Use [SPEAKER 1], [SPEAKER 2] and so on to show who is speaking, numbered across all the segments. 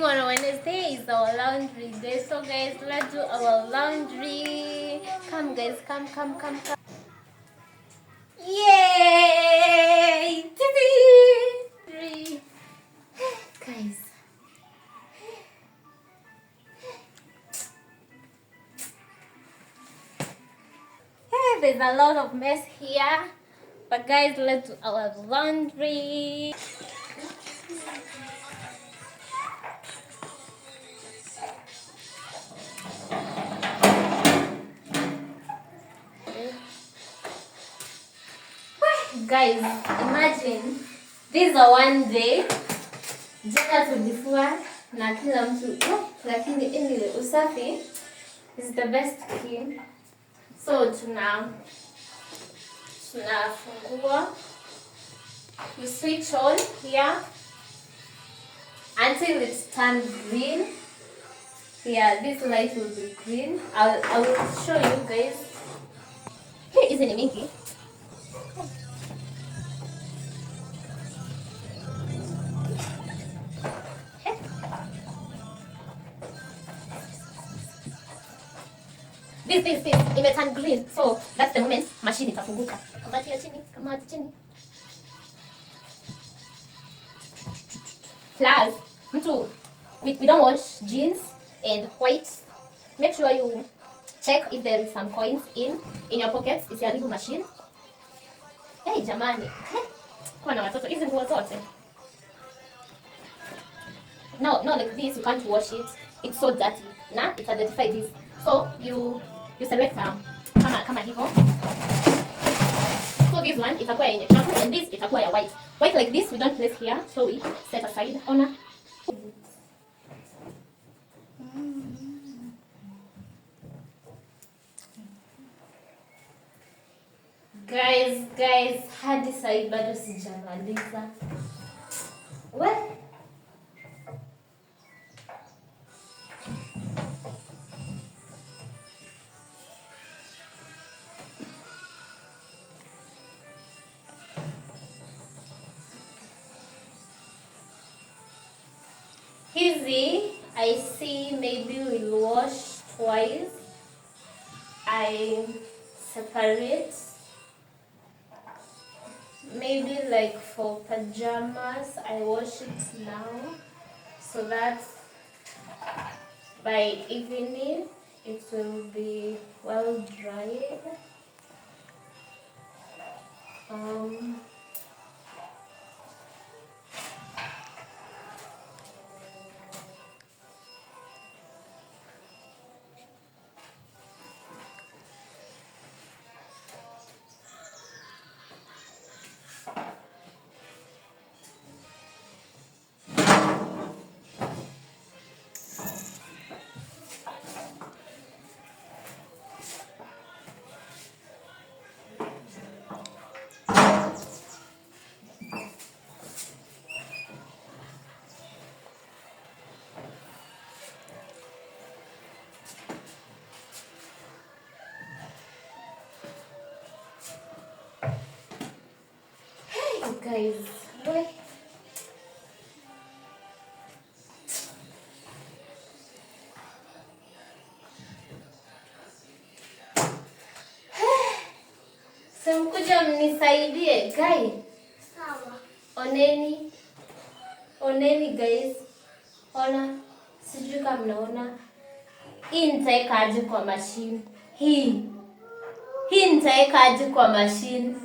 [SPEAKER 1] on Wednesday is our laundry day. So guys, let's do our laundry. Come guys, come. Yay! Three. Guys. Hey, there's a lot of mess here. But guys, let's do our laundry. Guys, imagine this is a one day jana tulifua na kila mtu lakini anyway usafi is the best thing. So tunafungua, you switch on here until it turns green. Yeah, this light will be green. I will show you guys. Here is in mingi. This it may turn green, so that's the moment machine itafunguka. Kamati chini. Plus, we don't wash jeans and white. Make sure you check if there is some coins in your pockets. It's your little machine. Hey jamani, kwa na watoto hizi nguo zote. No, like this you can't wash it. It's so dirty. Nah, it identify this. So you select kama hivyo. So this one itakuwa yenye shampoo and this itakuwa ya white. White like this we don't place here, so we set aside. Ona. Guys, hadi sasa bado sijamaliza. What? Hizi, I see maybe we'll wash twice. I separate. Maybe like for pajamas, I wash it now so that by evening it will be well dried. Guys, wait. Simkuja mnisaidie guys. Sawa. Oneni guys. Ona, sijui kama mnaona. Hii nitaweka aje kwa machine. Hii nitaweka aje kwa machine.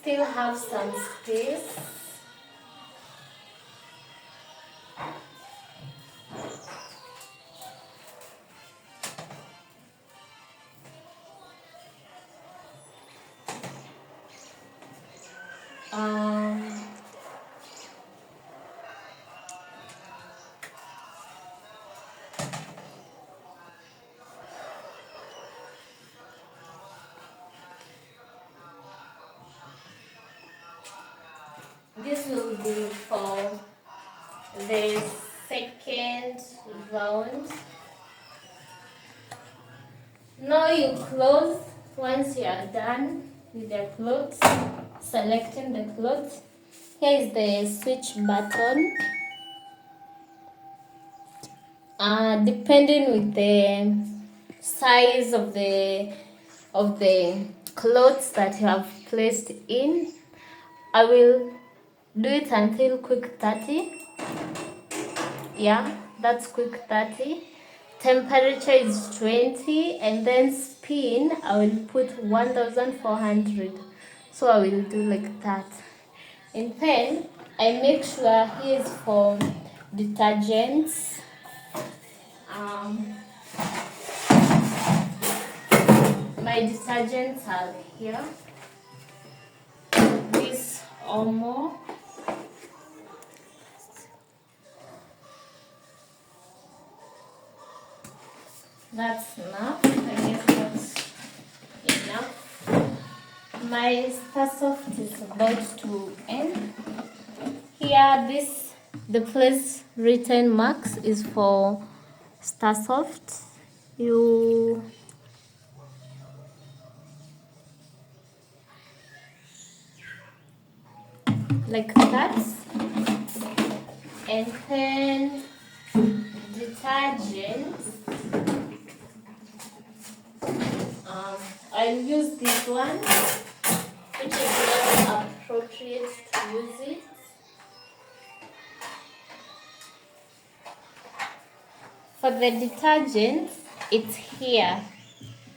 [SPEAKER 1] Still have some space. This will be for the second round. Now you close Once you are done with your clothes, selecting the clothes, here is the switch button. Depending with the size of the clothes that you have placed in, I will do it until quick 30. Yeah, that's quick 30. Temperature is 20, and then spin I will put 1400. So I will do like that. And then I make sure here is for detergents. My detergents are here. This Omo. That's enough. I guess that's enough. My Starsoft is about to end. Here, the place written marks is for Starsoft. You like that, and then detergent. I'll use this one, which is not appropriate to use it. For the detergent, it's here.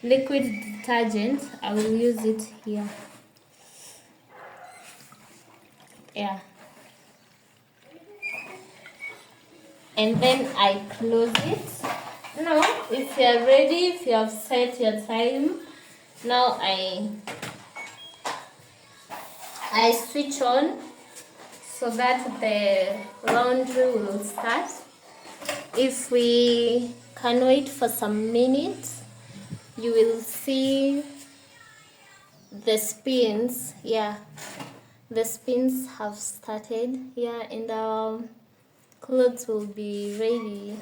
[SPEAKER 1] Liquid detergent, I will use it here. Yeah. And then I close it. Now, if you are ready, if you have set your time, now I switch on so that the laundry will start. If we can wait for some minutes, you will see the spins. Yeah, the spins have started here, and our clothes will be ready